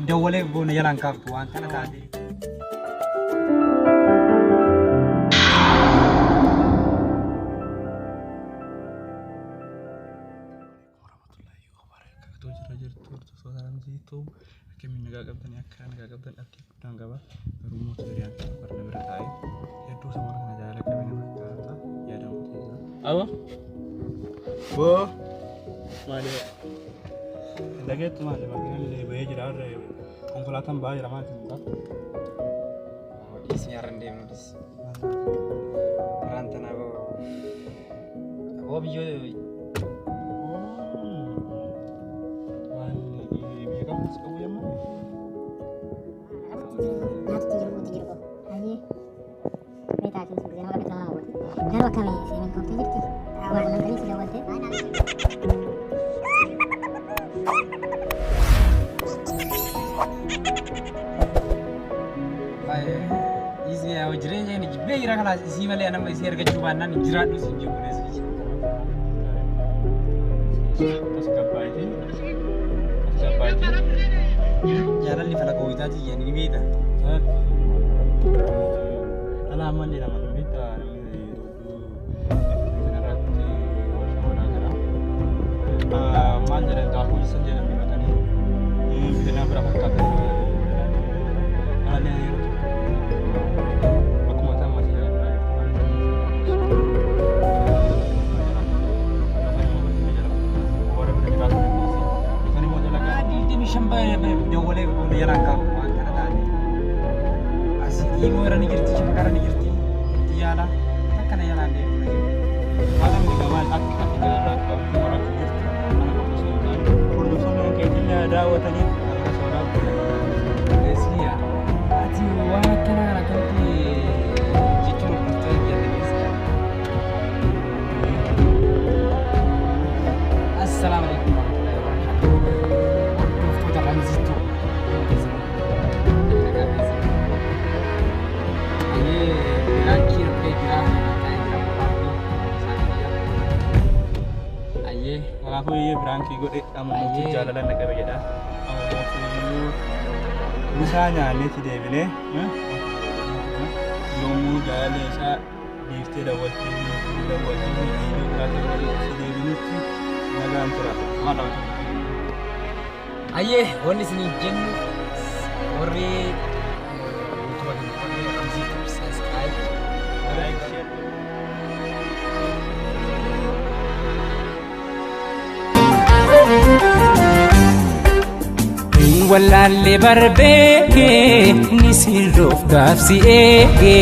Dawwalee boona jalaan kaaftu waan kana taate. Apa? Bo, malee. Dhageettu malee bakkeen bahee jira har'a konkolaataan ba'aa jira maal ta'uudha? Isni har'a deemnus. Waraanta naa boo biyyoo waan biyya kamtu qabu yemmuu Garuu akkamii seenaa kootee jirti? Waan namni si daawwattee? isni yaa jireenya inni jibbee jira kalaas isii malee nama isii argachuu baannaan jiraadhu isin jiru neessi. tasgabbaayitee Jaalalli fala gooyitaati jedhanii ni beekta. dhala ammallee nama nu beektaa namni kanarratti shawaraa jira. Maal jedhan daakuu isa jedhan bifatanii bitanaa bira fakkaatan dhalanii yeroo akkuma ta'an masii Dawwalee boona jalaan kaaftu waan kana taate. Asii moora ni jirti shakara ni jirti itti yaala akkana jalaan deemu na jirti. Malam di kawan aktif jalan waktu orang kecil anak profesional produksinya kayaknya daawatanii seorang Eessi yaa ati waan akkana akkamti jechuun murtee jedhanis. Assalaamu alaikum warahmatullahi wabarakatuh. Hordoftoota Ramziituu. Laakiin dhufee jira. Kanaafuu iyyee biraankii godhe amma mootii jaalalan naqabe jedha. Amma mootii misaa nyaanneetti deebinee yommuu jaalala isaa dhiiftee daawwattee dhiibee biraatee godhe deebinutti nagaan tura. Maal dhaabatu? Ayyee wanni isin jennu warri yuutuuba warri Ramziituu sabiskiraayib Wallaale barbeke ni sirroof gaafsi eege.